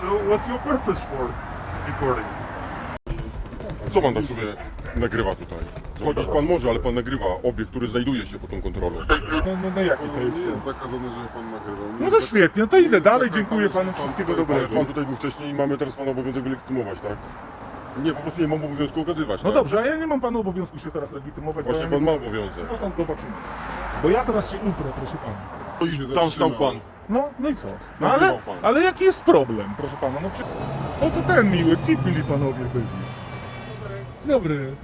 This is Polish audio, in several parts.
So what's your purpose for recording? Co pan tak sobie nagrywa tutaj? Chodzić pan może, ale pan nagrywa obiekt, który znajduje się pod tą kontrolą. No jaki to jest? Nie jest zakazane, że pan nagrywa. No to świetnie, no to idę dalej, dziękuję panu, wszystkiego dobrego. Pan tutaj był wcześniej i mamy teraz pana obowiązek wylegitymować, tak? Nie, po prostu nie mam obowiązku okazywać, No tak? dobrze, a ja nie mam panu obowiązku się teraz legitymować. Właśnie bo pan ja ma nie... obowiązek. No tam zobaczymy. Bo ja teraz się uprę, proszę pana. Tam stał pan. No i co? No Nagrywał pan. ale jaki jest problem, proszę pana? No to ten miły, ci byli panowie byli. Dobry.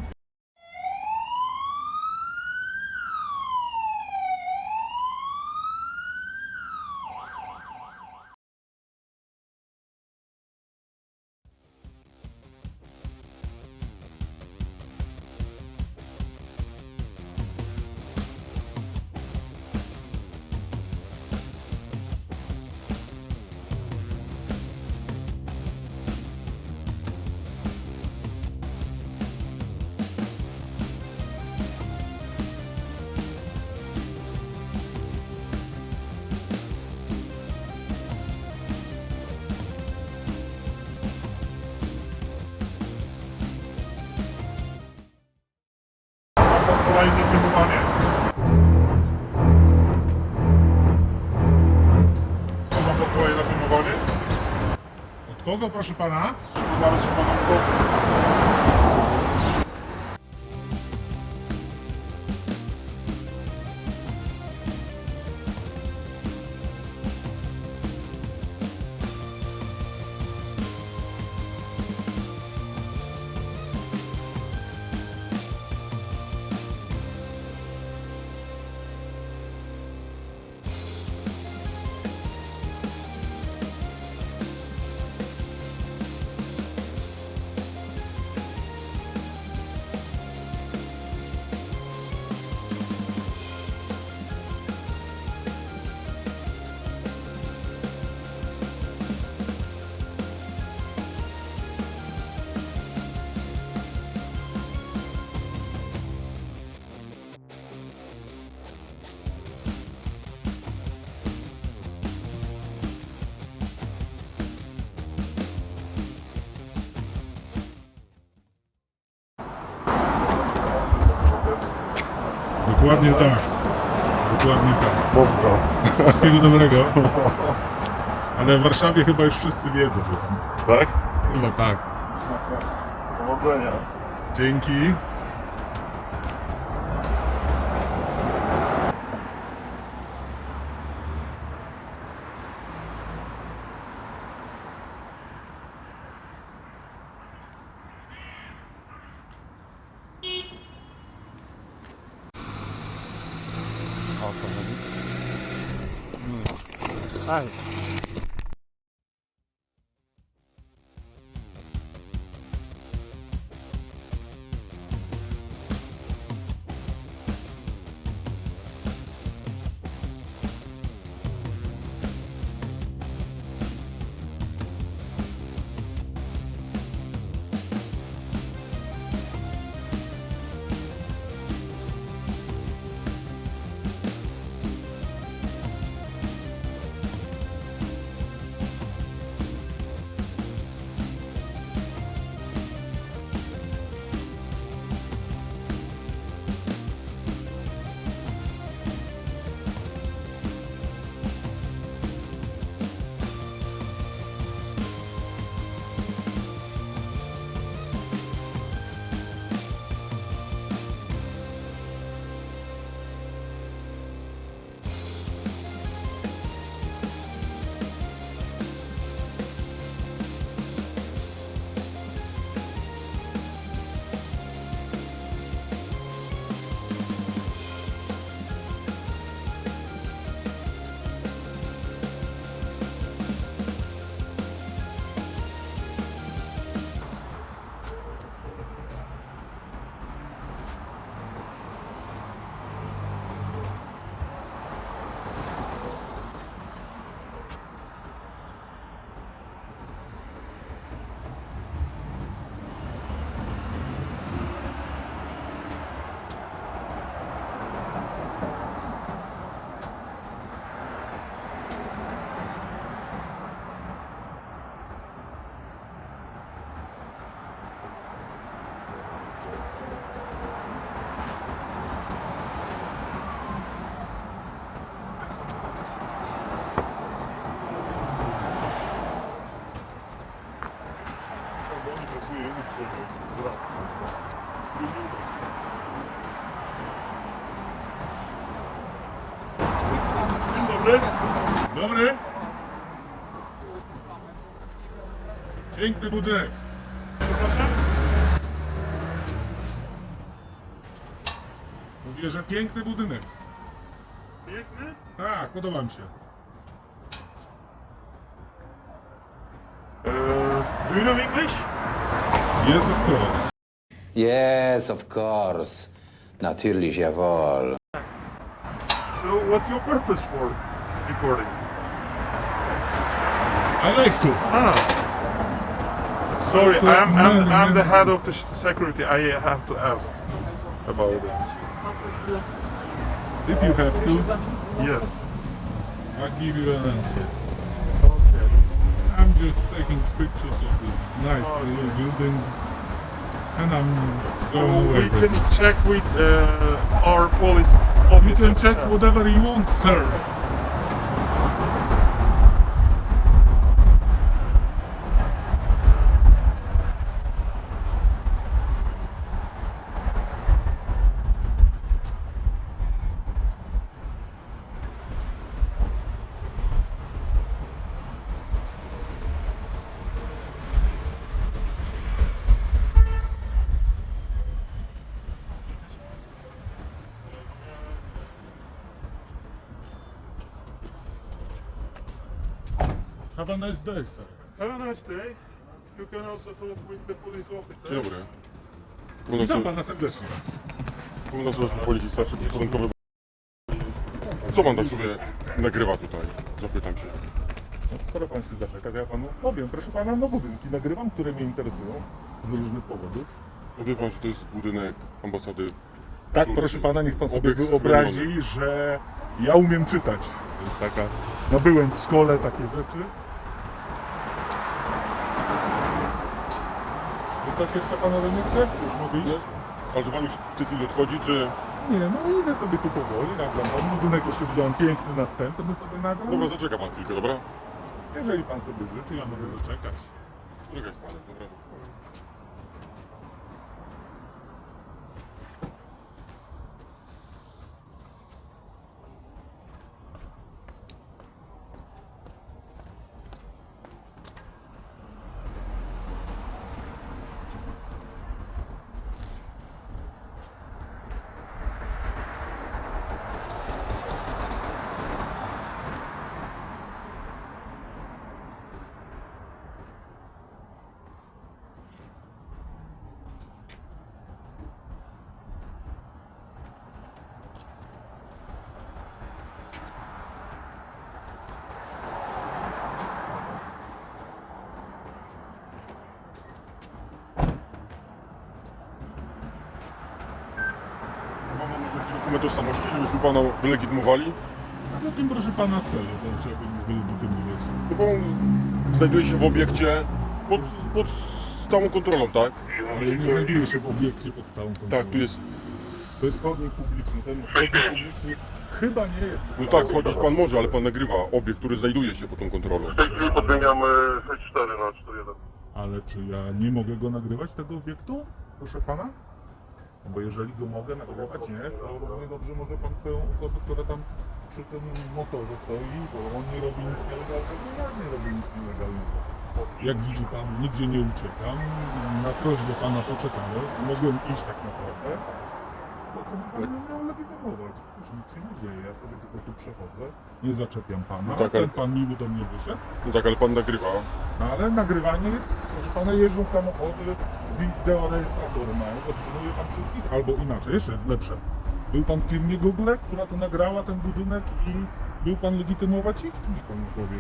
Kolejne filmowanie. Co ma pozwolenie na filmowanie? Od kogo, proszę pana? Zaraz się pana Dokładnie tak. Dokładnie tak. Pozdro. Wszystkiego dobrego. Ale w Warszawie chyba już wszyscy wiedzą. Tak? Chyba tak. Powodzenia. Dzięki. O co chodzi? Aj. Dzień dobry. Dobry. Piękny budynek. Mówię, że piękny budynek. Piękny? Tak, podoba mi się. Do you know English? Yes, of course. Yes, of course. Natürlich, jawohl. So what's your purpose for recording? I like to. Sorry, No, I'm the head of the security. I have to ask about it. If you have to, Yes. I'll give you an answer. Okay. I'm just taking pictures of this nice little building, and I'm So going away. we can check with our police officer. You can check whatever you want, sir. Have a nice day, sir. Have a nice day. You can also talk with the police officer. Dzień dobry. Witam pana serdecznie. Komendant Służby Policji Starszy Przyporządkowy. Co pan tak sobie nagrywa tutaj? Zapytam się. No, skoro pan się zapyta, to ja panu powiem. Proszę pana, no budynki nagrywam, które mnie interesują z różnych powodów. No wie pan, że to jest budynek ambasady. Tak, proszę pana, niech pan sobie Obiekt wyobrazi, że ja umiem czytać. To jest taka... No byłem w szkole, takie rzeczy. Czy coś jeszcze pan ode mnie chce? Czy już mogę iść? Ale czy pan już w tej chwili odchodzi, czy... Nie, no idę sobie tu powoli, nagram. Pan budynek jeszcze widziałem piękny, następny sobie nagram. Dobra, zaczeka pan chwilkę, dobra? Jeżeli pan sobie życzy, ja mogę zaczekać. Czekaj z panem, dobra? Mamy możliwość dokumentu tożsamości, żebyśmy pana wylegitymowali. A za tym proszę pana celu, to trzeba by mi wylegitymować. No bo on znajduje się w obiekcie pod stałą kontrolą, tak? Ale nie znajduje się w obiekcie pod stałą kontrolą. Tak, tu jest. To jest chodnik publiczny. Ten chodnik publiczny chyba nie jest. No tak, chodzić pan może, ale pan nagrywa obiekt, który znajduje się pod tą kontrolą. W tej chwili podmieniamy 6-4 na 4-1. Ale czy ja nie mogę go nagrywać, tego obiektu? Proszę pana? No bo jeżeli go mogę nagrywać, nie, to równie dobrze może pan tę osobę, która tam przy tym motorze stoi, bo on nie robi nic nielegalnego, ja nie robię nic nielegalnego. Jak widzi pan, nigdzie nie uciekam, na prośbę pana poczekałem, mogłem iść tak naprawdę. Po co by pan mnie miał legitymować? Przecież nic się nie dzieje, ja sobie tylko tu przechodzę, nie zaczepiam pana, No tak, ale- ten pan miły do mnie wyszedł. No tak, ale pan nagrywa. No ale nagrywanie jest, proszę pana, jeżdżą samochody, wideorejestratory mają, zatrzymuje pan wszystkich, albo inaczej, jeszcze lepsze. Był pan w firmie Google, która to nagrała ten budynek i był pan legitymować ich, czy mi pan nie powie?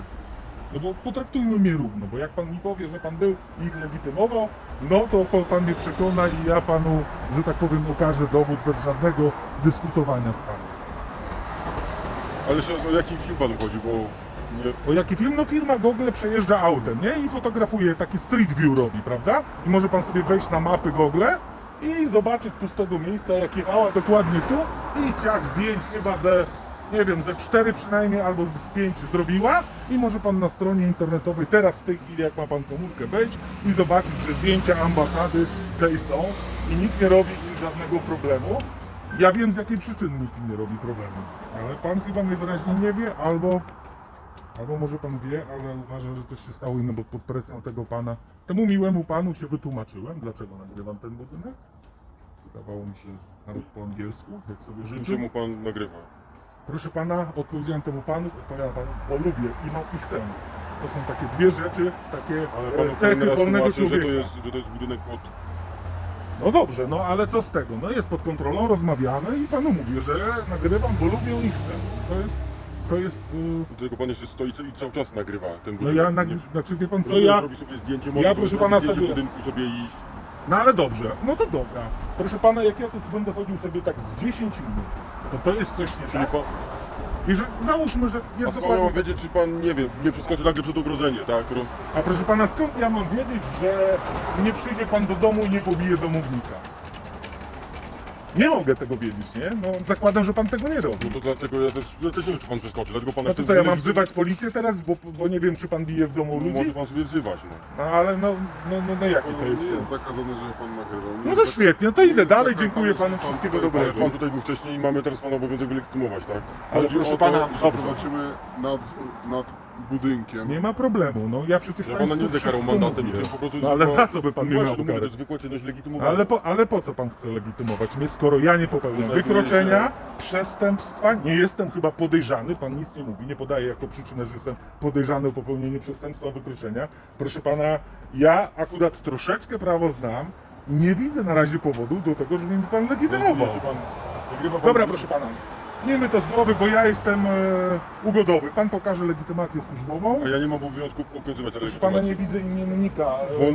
No bo potraktujmy mnie równo, bo jak pan mi powie, że pan był i ich legitymował, no to pan mnie przekona i ja panu, że tak powiem, okażę dowód bez żadnego dyskutowania z panem. Ale jeszcze raz, o jaki film panu chodzi, bo... Nie... O jaki film? No firma Google przejeżdża autem, nie? I fotografuje, taki street view robi, prawda? I może pan sobie wejść na mapy Google i zobaczyć pustego miejsca, jak jechała dokładnie tu i ciach zdjęć chyba ze nie wiem, ze 4 przynajmniej albo z 5 zrobiła i może pan na stronie internetowej teraz w tej chwili, jak ma pan komórkę, wejść i zobaczyć, że zdjęcia ambasady tej są i nikt nie robi im żadnego problemu. Ja wiem, z jakiej przyczyny nikt im nie robi problemu, ale pan chyba najwyraźniej nie wie, albo może pan wie, ale uważa, że coś się stało innego, bo pod presją tego pana, temu miłemu panu się wytłumaczyłem, dlaczego nagrywam ten budynek. Wydawało mi się, że nawet po angielsku, jak sobie życzył. Czemu pan nagrywa? Proszę pana, odpowiedziałem temu panu, odpowiadam panu, bo lubię i mam i chcę. To są takie dwie rzeczy, takie Ale pan cechy raz wolnego tłumaczy, człowieka. że to jest budynek pod... No dobrze, no ale co z tego? No jest pod kontrolą, rozmawiamy i panu mówię, że nagrywam, bo lubię i chcę. To jest... Do tego pan jeszcze stoi i cały czas nagrywa ten No budynek. ja, Nie- znaczy wie pan co, Rozumiem, ja... robi sobie zdjęcie, ja, proszę pana, zdjęcie sobie- budynku sobie i... No ale dobrze, no to dobra. Proszę pana, jak ja tu będę chodził sobie tak z 10 minut, to jest coś nie Czyli tak. pan... I że załóżmy, że jest A pan ma dokładnie... wiedzieć, czy pan, nie wiem, nie przeskoczy nagle przed ogrodzenie, tak? A proszę pana, skąd ja mam wiedzieć, że nie przyjdzie pan do domu i nie pobije domownika? Nie mogę tego wiedzieć, nie? No zakładam, że pan tego nie robi. No to dlatego ja też nie wiem, czy pan przeskoczy, dlatego pana... No to co, ja mam wzywać policję teraz, bo nie wiem, czy pan bije w domu Może ludzi? pan sobie wzywać, no. No ale no jaki to jest Nie sens? jest zakazane, że pan nagrywał. No to świetnie, to idę dalej, zakazane, dziękuję że panu, pan wszystkiego tutaj- Ale dobrego. pan tutaj był wcześniej i mamy teraz pana obowiązek wylegitymować, tak? Ale Chodzi proszę o pana, że dobrze. Zobaczymy nad budynkiem. Nie ma problemu, no ja przecież Ja pana państwu nie będę karał wszystko mandatem, mówię. nie po prostu... No ale tylko- za co by pan mnie Właśnie, miał to mówię, to karać? jest zwykłe czynność legitymowana. Ale po co pan chce legitymować mnie, skoro ja nie popełniam No, wykroczenia, przestępstwa, nie jestem chyba podejrzany, pan nic nie mówi, nie podaje jako przyczynę, że jestem podejrzany o popełnienie przestępstwa, wykroczenia. Proszę pana, ja akurat troszeczkę prawo znam i nie widzę na razie powodu do tego, żeby mi pan legitymował. Jeśli pan nagrywa pan- Dobra, proszę pana, miejmy to z głowy, bo ja jestem ugodowy. Pan pokaże legitymację służbową. A ja nie mam obowiązku pokazywać Proszę pana, nie legitymacji. widzę imiennika. Bo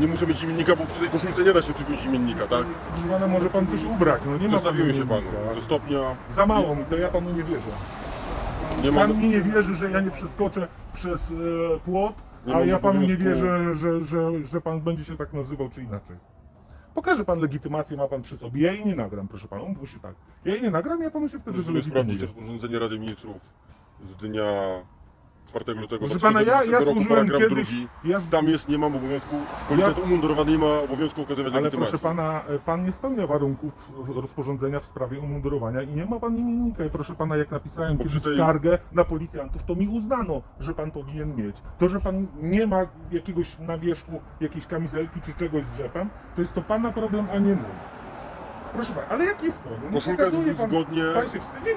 nie muszę mieć imiennika, bo przy tej koszulce nie da się przypiąć imiennika, tak? Proszę pana, może pan coś ubrać, no nie ma pan Przedstawiłem się imiennika. panu. Ze stopnia... Za mało mi, to ja panu nie wierzę. Nie mam... Pan mi nie wierzy, że ja nie przeskoczę przez płot, Nie a mam ja panu nie obowiązku- wierzę, że pan będzie się tak nazywał, czy inaczej. Pokaże pan legitymację, ma pan przy sobie. Ja jej nie nagram, proszę pana, mówmy się tak. Ja jej nie nagram, ja panu się wtedy Proszę sobie sprawdzić wylegitymuję. rozporządzenie Rady Ministrów z dnia 4 lutego Proszę pana, ja 2020 roku, służyłem paragraf kiedyś... drugi. Ja Tam jest, nie mam obowiązku, policjant umundurowany nie ma obowiązku okazywać Ale legitymacji. proszę pana, pan nie spełnia warunków rozporządzenia w sprawie umundurowania i nie ma pan imiennika. I proszę pana, jak napisałem Bo kiedyś przy tej- skargę na policjantów, to mi uznano, że pan powinien mieć. To, że pan nie ma jakiegoś na wierzchu jakiejś kamizelki czy czegoś z rzepem, to jest to pana problem, a nie mój. Proszę pana, ale jaki jest problem? No Koszulka jest pokazuje pan, zgodnie... pan się wstydzi?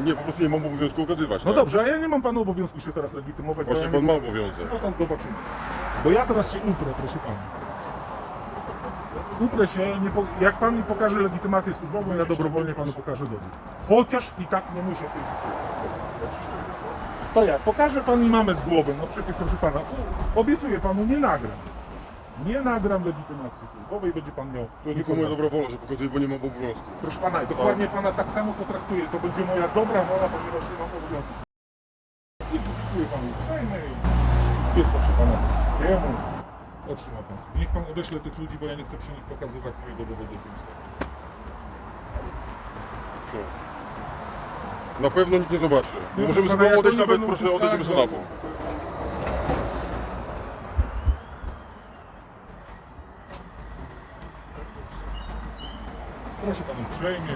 Nie, po prostu nie mam obowiązku okazywać. No tak? dobrze, a ja nie mam panu obowiązku się teraz legitymować. bo Właśnie ja pan nie... ma obowiązek. No tam zobaczymy. Bo ja teraz się uprę, proszę pana. Uprę się, jak pan mi pokaże legitymację służbową, ja dobrowolnie panu pokażę dowód. Chociaż i tak nie muszę w tej sytuacji. To jak? Pokaże pan i mamy z głowy. No przecież proszę pana, obiecuję panu, nie nagram. Nie nagram legitymacji służbowej, będzie pan miał... To jest tylko moja dobra wola, że pokazuję, bo nie mam obowiązku. Proszę pana, dokładnie pana tak samo potraktuję. To będzie moja dobra wola, ponieważ nie mam obowiązku. I dziękuję panu uprzejmie. Jest proszę pana po wszystkiemu. Otrzyma pan sobie. Niech pan odeśle tych ludzi, bo ja nie chcę przy nich pokazywać mojego dowodu osobistego. Co? Na pewno nikt nie zobaczy. No, Możemy proszę pana, sobie jak odejść oni nawet, będą proszę tu odejść stać, na bok. Proszę pan uprzejmie.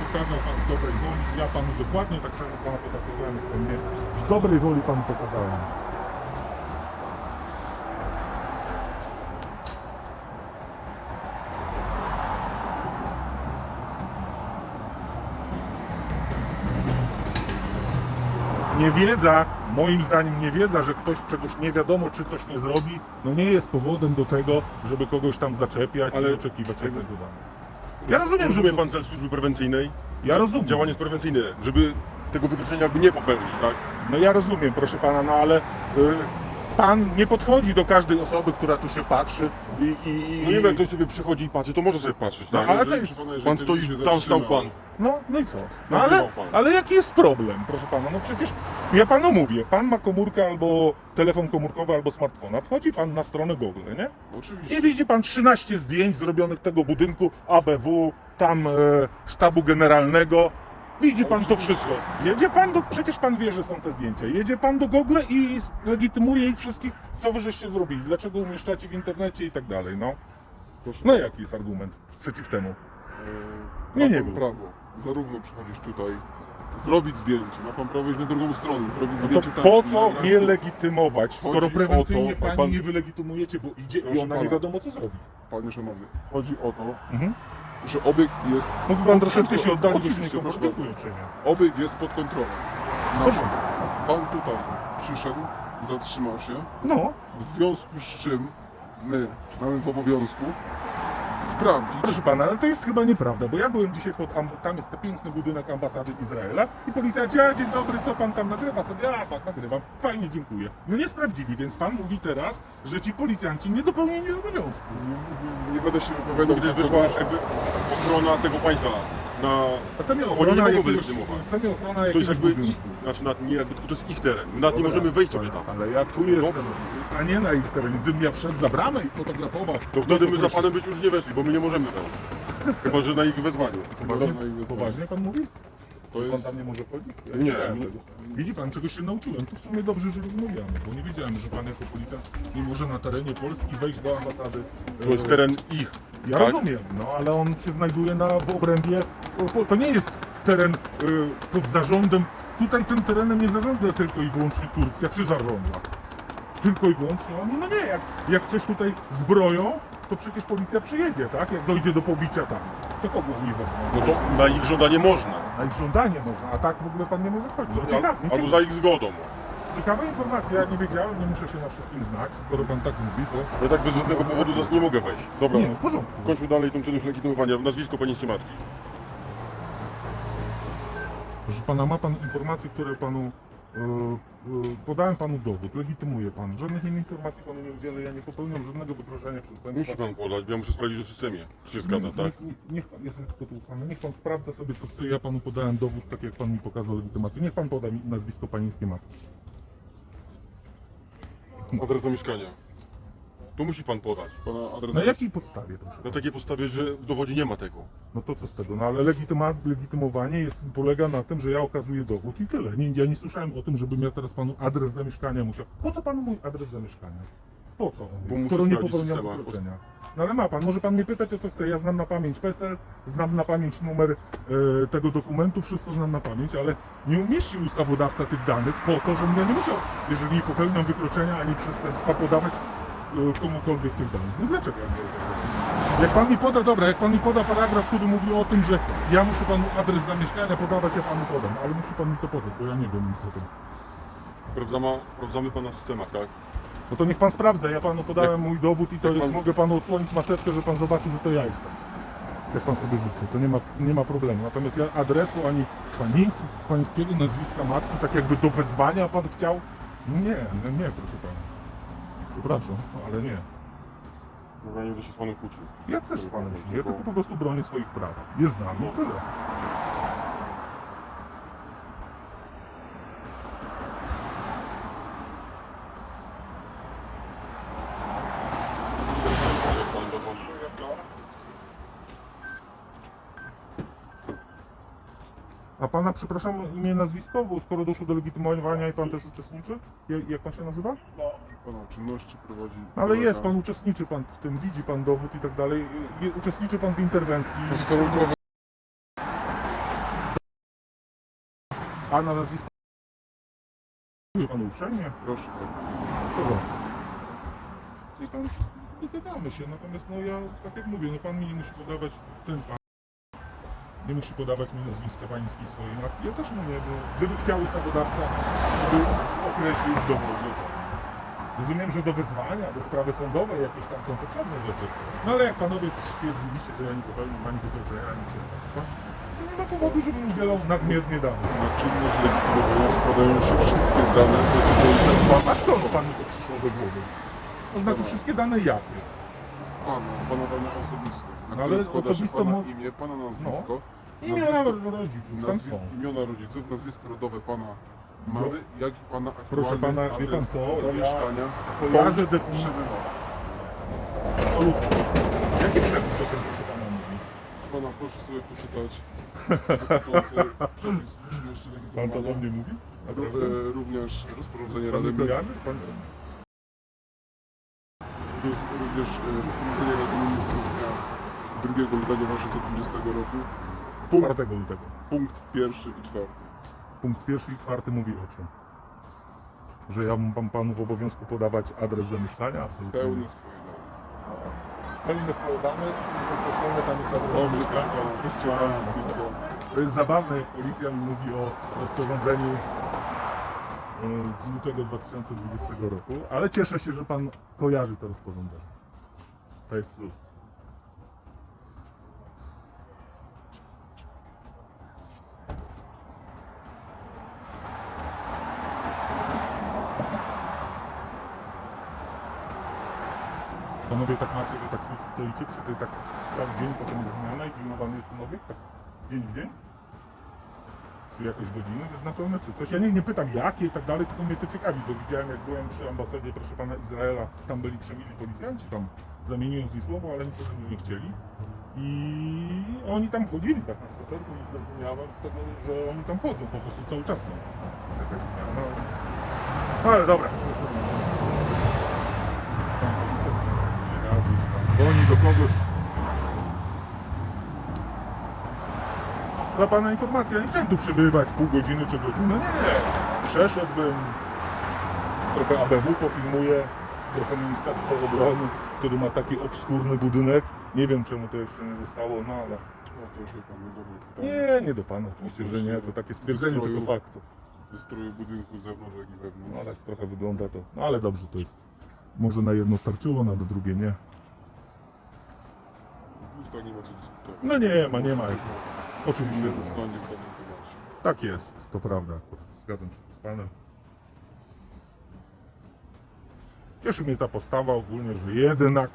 Pokazał pan z dobrej woli. Ja panu dokładnie tak samo pana potraktowałem jak pan mnie. Z dobrej woli panu pokazałem. Niewiedza, moim zdaniem niewiedza, że ktoś z czegoś nie wiadomo, czy coś nie zrobi, no nie jest powodem do tego, żeby kogoś tam zaczepiać Ale- i oczekiwać jednego dania. Ja rozumiem, że... Rozumie pan cel służby prewencyjnej? Ja rozumiem. Działanie jest prewencyjne, żeby tego wykroczenia jakby nie popełnić, tak? No ja rozumiem, proszę pana, no ale pan nie podchodzi do każdej osoby, która tu się patrzy i No nie wiem, jak ktoś sobie przychodzi i patrzy, to może sobie patrzeć, No, tak? ale Jeżeli co jest- pan- jeżeli pan ten stoi, się tam tam stał stał pan. No i co? No Nagrywał pan. ale jaki jest problem, proszę pana? No przecież ja panu mówię, pan ma komórkę albo telefon komórkowy, albo smartfona. Wchodzi pan na stronę Google, nie? Oczywiście. I widzi pan 13 zdjęć zrobionych tego budynku ABW, tam sztabu generalnego. Widzi pan to wszystko. Jedzie pan do... Przecież pan wie, że są te zdjęcia. Jedzie pan do Google i legitymuje ich wszystkich, co wy żeście zrobili. Dlaczego umieszczacie w internecie i tak dalej, no. Proszę, No jaki jest argument przeciw temu? ma nie pan był. prawo. Zarówno przychodzisz tutaj, zrobić zdjęcie. Ma pan prawo iść na drugą stronę, zrobić No to zdjęcie tam. po co nagrać mnie tu. legitymować, skoro Chodzi prewencyjnie o to, pani pan- nie wylegitymujecie, bo idzie i Proszę ona nie pana. wiadomo co zrobi. Panie szanowny, chodzi o to, Mhm. że obiekt jest... Mógłby pan troszeczkę się oddalić do Oczywiście, silnika? proszę Dziękuję uprzejmie. Obiekt jest pod kontrolą. Proszę. Pan tutaj przyszedł, zatrzymał się, No, w związku z czym my mamy w obowiązku sprawdzić, proszę pana, ale to jest chyba nieprawda, bo ja byłem dzisiaj tam jest ten piękny budynek ambasady Izraela i policjanci, a dzień dobry, co pan tam nagrywa sobie? A tak, nagrywam, fajnie, dziękuję. No nie sprawdzili, więc pan mówi teraz, że ci policjanci nie dopełnili obowiązku. nie będę się wypowiadał, Gdy wyszła jakby ochrona tego państwa na... A co mnie Oni ochrona nie mogą jakiegoś, wylegitymować. co mnie ochrona To jest jakiegoś jakby budynku? znaczy nie jakby, tylko to jest ich teren. My nawet nie Dobra, możemy wejść sobie tam. Ale ja tu jestem, Dobrze. a nie na ich terenie. Gdybym ja wszedł za bramę i fotografował, To wtedy my za panem byśmy już nie weszli, bo my nie możemy wejść. Chyba, że na ich wezwaniu. Poważnie pan mówi? To Pan jest... tam nie może wchodzić? Ja Nie, wiedziałem nie. tego. Widzi pan, czegoś się nauczyłem. To w sumie dobrze, że rozmawiamy, bo nie wiedziałem, że pan jako policjant nie może na terenie Polski wejść do ambasady. To jest teren ich. Ja tak? rozumiem, no ale on się znajduje w obrębie. To nie jest teren pod zarządem. Tutaj tym terenem nie zarządza tylko i wyłącznie Turcja, czy zarządza. Tylko i wyłącznie oni, no nie, jak coś tutaj zbroją, to przecież policja przyjedzie, tak? Jak dojdzie do pobicia tam. To kogo oni wezmą? No to na ich żądanie można. Na ich żądanie można, a tak w ogóle pan nie może wchodzić. No ciekawe, Albo za ich zgodą. ciekawa informacja, ja nie wiedziałem, nie muszę się na wszystkim znać, skoro pan tak mówi, to Ja tak bez żadnego powodu nas nie mogę wejść. Dobra, nie, w porządku. kończmy dalej tą czynność legitymowania. Nazwisko panieńskiej matki. Proszę pana, ma pan informacje, które panu podałem panu dowód, legitymuje pan. Żadnych innych informacji panu nie udzielę, ja nie popełniam żadnego wykroczenia przestępstwa. Musi pan podać, bo ja muszę sprawdzić w systemie. Czy się zgadza, tak? Niech pan, jestem tylko tu ustawiony, niech pan sprawdza sobie co chce, ja panu podałem dowód, tak jak pan mi pokazał legitymację. Niech pan poda mi nazwisko panieńskiej matki. Adres zamieszkania. Tu musi pan podać. Pana adres... Na jakiej podstawie, proszę? Na takiej podstawie, że w dowodzie nie ma tego. No to co z tego? No ale legitymowanie polega na tym, że ja okazuję dowód i tyle. Ja nie słyszałem o tym, żebym ja teraz panu adres zamieszkania musiał. Po co panu mój adres zamieszkania? Po co? Bo muszę Skoro nie sprawdzić popełniam systema. wykroczenia. No ale ma pan, może pan mnie pytać o co chce. Ja znam na pamięć PESEL, znam na pamięć numer tego dokumentu, wszystko znam na pamięć, ale nie umieścił ustawodawca tych danych po to, żebym ja nie musiał, jeżeli popełniam wykroczenia ani przestępstwa, podawać komukolwiek tych danych. No dlaczego ja miałem tego? Jak pan mi poda, dobra, jak pan mi poda paragraf, który mówi o tym, że ja muszę panu adres zamieszkania podawać, ja panu podam, ale musi pan mi to podać, bo ja nie wiem nic o tym. Sprawdzamy pana w systemach, tak? No to niech pan sprawdza, ja panu podałem mój dowód i to jak jest, pan- mogę panu odsłonić maseczkę, że pan zobaczy, że to ja jestem. Jak pan sobie życzy, to nie ma problemu. Natomiast ja adresu ani pańskiego nazwiska matki, tak jakby do wezwania pan chciał? Nie, proszę pana. Przepraszam, ale nie. Ja nie będę się z panem kłócił. Ja też z panem się nie, ja tylko po prostu bronię swoich praw. Je znam, no tyle. Jak pan dowodzi. A pana, przepraszam, imię, nazwisko, bo skoro doszło do legitymowania i pan też uczestniczy? Jak pan się nazywa? Pana czynności prowadzi... Ale kolega. jest pan, uczestniczy pan w tym, widzi pan dowód i tak dalej. Uczestniczy pan w interwencji. Posterunkowy... A na nazwisko? Dziękuję panu uprzejmie. Proszę bardzo. W porządku. I pan wszystko dogadamy się, natomiast no ja, tak jak mówię, no pan mi nie musi podawać, ten pan nie musi podawać mi nazwiska pańskiej swojej matki. Ja też mu nie, bo gdyby chciał ustawodawca, by określił w dowodzie. Rozumiem, że do wezwania, do sprawy sądowej jakieś tam są potrzebne rzeczy. No ale jak panowie stwierdziliście, że ja nie popełnił ani wykroczenia, ani przestępstwa, to nie ma powodu, żebym udzielał nadmiernie danych. Na czynność legitymowania składają się wszystkie dane dotyczące pana. A skąd panu to przyszło do głowy? To znaczy wszystkie dane jakie? Pana dane osobiste. Na No, ale które składa się osobiste pana mo- imię, pana nazwisko, Imiona rodziców, tam są. imiona rodziców, nazwisko rodowe pana mamy, jak i pana aktualny Proszę pana, wie adres pan co, ja zamieszkania. kojarzę definicję. Absolutnie. Jaki przepis o tym proszę pana mówi? pana, proszę sobie poczytać dotyczący przepis czynności Pan to do legitymowania. mnie mówi? Naprawdę? Również rozporządzenie Pan Rady nie kojarzy? Ministrów. Pan... Również rozporządzenie Rady Ministrów z dnia 2 lutego 2020 roku. 4 lutego. Punkt 1 i 4. Punkt 1 i 4 mówi o czym? Że ja mam panu w obowiązku podawać adres zamieszkania? Absolutnie. Pełne nie. swoje dane. Pełne swoje dane, określone tam jest adres Dobrze, zamieszkania. wszystko. To jest zabawne, jak policjant mówi o rozporządzeniu z lutego 2020 roku, ale cieszę się, że pan kojarzy to rozporządzenie. To jest plus. Panowie tak macie, że tak stoicie przy tej tak cały dzień, potem jest zmiana i pilnowany jest ten obiekt? Tak dzień w dzień? Czy jakieś godziny wyznaczone, czy coś? Ja nie pytam jakie i tak dalej, tylko mnie to ciekawi, bo widziałem jak byłem przy ambasadzie, proszę pana, Izraela, tam byli przemili policjanci, tam zamieniłem z nich słowo, ale nic o tym nie chcieli. I oni tam chodzili tak na spacerku i zrozumiałem z tego, że oni tam chodzą, po prostu cały czas są. Jest jakaś zmiana. No ale dobra, jestem. Pan policjant się radzi, czy tam dzwoni do kogoś. Dla pana informacja, nie chciałem tu przebywać pół godziny czy godzinę. No nie, przeszedłbym, trochę ABW pofilmuję, trochę Ministerstwo Obrony, który ma taki obskurny budynek. Nie wiem czemu to jeszcze nie zostało, no ale... No to się pan do mnie pytał. Nie do pana, oczywiście, że nie, to takie stwierdzenie tylko faktu. Wystroju budynku z zewnątrz, jak i wewnątrz. No tak trochę wygląda to, no ale dobrze to jest. Może na jedno starczyło, na drugie nie. Już tak nie ma co dyskutować. No nie ma. Oczywiście, że nie. Zdanie w danym temacie. Tak jest, to prawda, akurat zgadzam się z panem. Cieszy mnie ta postawa ogólnie, że jednak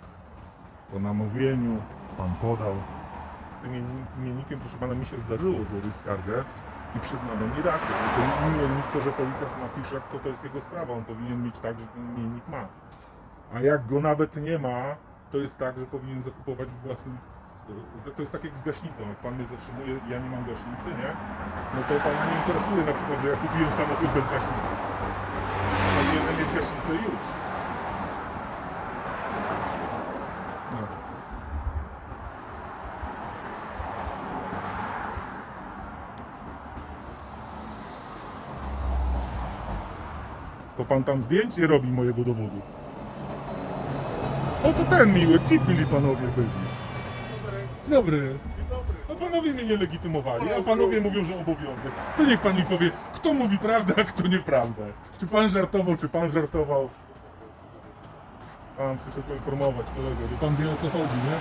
po namówieniu pan podał. Z tym imiennikiem, proszę pana, mi się zdarzyło złożyć skargę i przyznano mi rację. Bo ten imiennik, to że policjant ma t-shirt, to jest jego sprawa. On powinien mieć tak, że ten imiennik ma. A jak go nawet nie ma, to jest tak, że powinien zakupować własnym. To jest tak jak z gaśnicą. Jak pan mnie zatrzymuje, ja nie mam gaśnicy, nie? No to pana nie interesuje na przykład, że ja kupiłem samochód bez gaśnicy. Powinienem mieć gaśnicę już. No. To pan tam zdjęć nie robi mojego dowodu. O to ten miły, ci byli panowie byli. Dobry. No panowie mnie nie legitymowali, a panowie mówią, że obowiązek. To niech pan mi powie, kto mówi prawdę, a kto nieprawdę. Czy pan żartował, czy pan żartował? Pan przyszedł poinformować kolegę, bo pan wie o co chodzi, nie?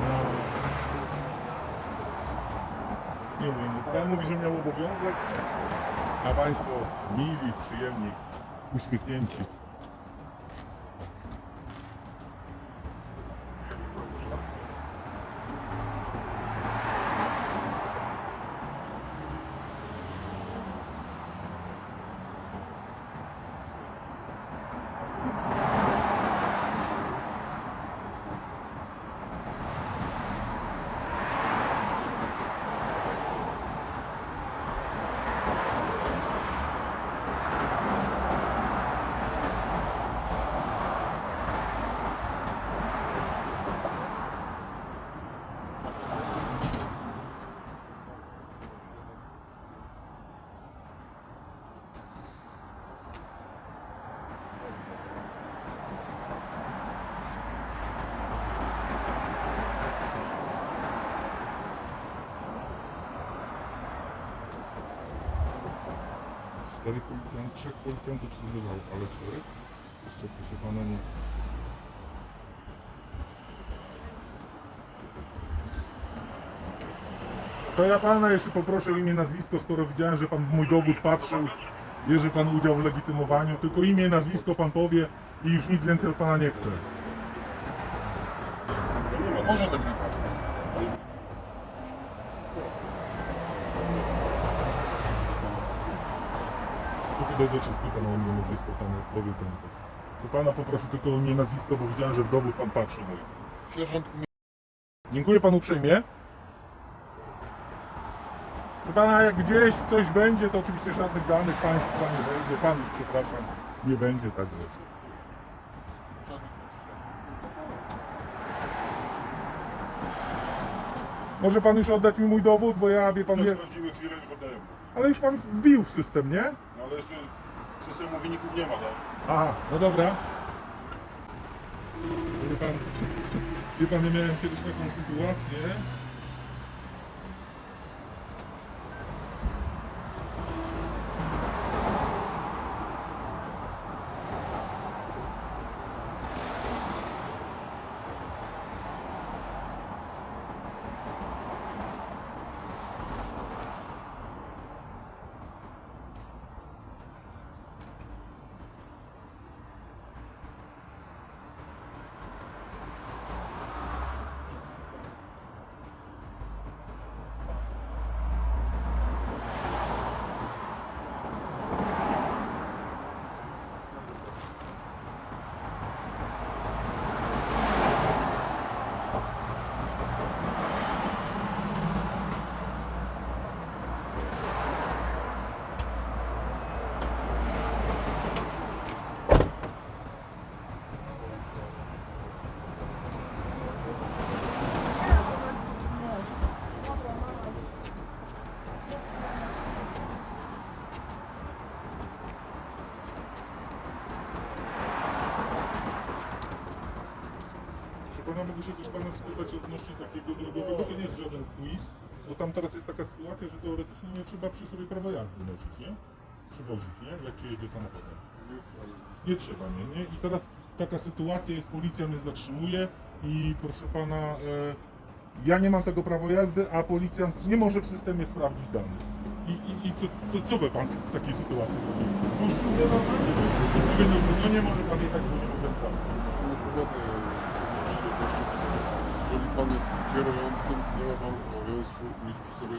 No. Nie wiem, pan mówi, że miał obowiązek, a państwo mili, przyjemni, uśmiechnięci. Trzech policjantów wzywał, ale 4? Jeszcze proszę pana nie... To ja pana jeszcze poproszę o imię, nazwisko, skoro widziałem, że pan w mój dowód patrzył, bierze pan udział w legitymowaniu, tylko imię, nazwisko pan powie i już nic więcej od pana nie chcę. Nie ma, może tak nie To tutaj też jest pytane o imię, nazwisko, pan powie ten. To pana poproszę tylko o imię, nazwisko, bo widziałem, że w dowód pan patrzył. Sierżant Dziękuję panu uprzejmie. Proszę pana, jak gdzieś coś będzie, to oczywiście żadnych danych państwa nie będzie. Panu, przepraszam, nie będzie, także. Może pan już oddać mi mój dowód, bo ja, wie pan, nie... Sprawdzimy chwilę, już oddajemy. Ale już pan wbił w system, nie? No ale jeszcze systemu wyników nie ma, tak? Aha, no dobra. Wie pan, ja miałem kiedyś taką sytuację. Pana, mogę się coś pana spytać odnośnie takiego drogowego, to nie jest żaden quiz, bo tam teraz jest taka sytuacja, że teoretycznie nie trzeba przy sobie prawa jazdy nosić, nie? Przywozić, nie? Jak się jedzie samochodem. Nie trzeba, nie? I teraz taka sytuacja jest, policja mnie zatrzymuje i proszę pana, ja nie mam tego prawa jazdy, a policjant nie może w systemie sprawdzić danych. I co by pan w takiej sytuacji zrobił? Puścił mnie normalnie, czy powiedział, że no nie może pan i tak, bo nie mogę sprawdzić. Jeżeli pan jest kierującym, nie ma pan obowiązku mieć przy sobie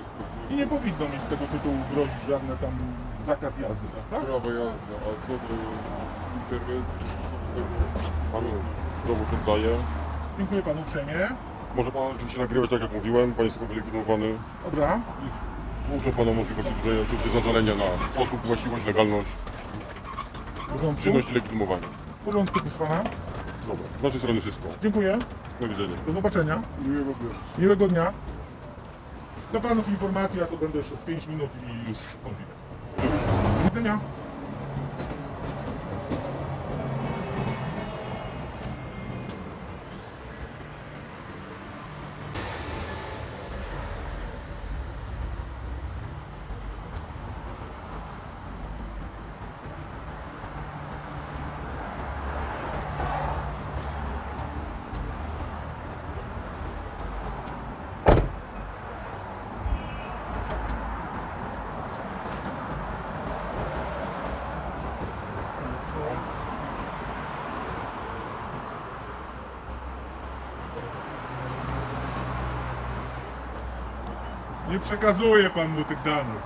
I nie powinno mi z tego tytułu grozić żadne tam zakaz jazdy, prawda? prawa jazdy, a co do interwencji czy sposobu Panu dowód oddaję. Dziękuję panu uprzejmie. Może pan oczywiście nagrywać, tak jak mówiłem, pan jest tylko wylegitymowany. Dobra. Muszę panu możliwość udzielenia oczywiście zażalenia na sposób, właściwość, legalność, W porządku. czynność legitymowania. W porządku, proszę pana. Dobra, z naszej strony wszystko. Dziękuję. Do widzenia. Do zobaczenia. miłego dnia. Miłego dnia. Dla panów informacji, ja to będę jeszcze z 5 minut i już stąd idę. Do widzenia. Nie przekazuje pan mu tych danych.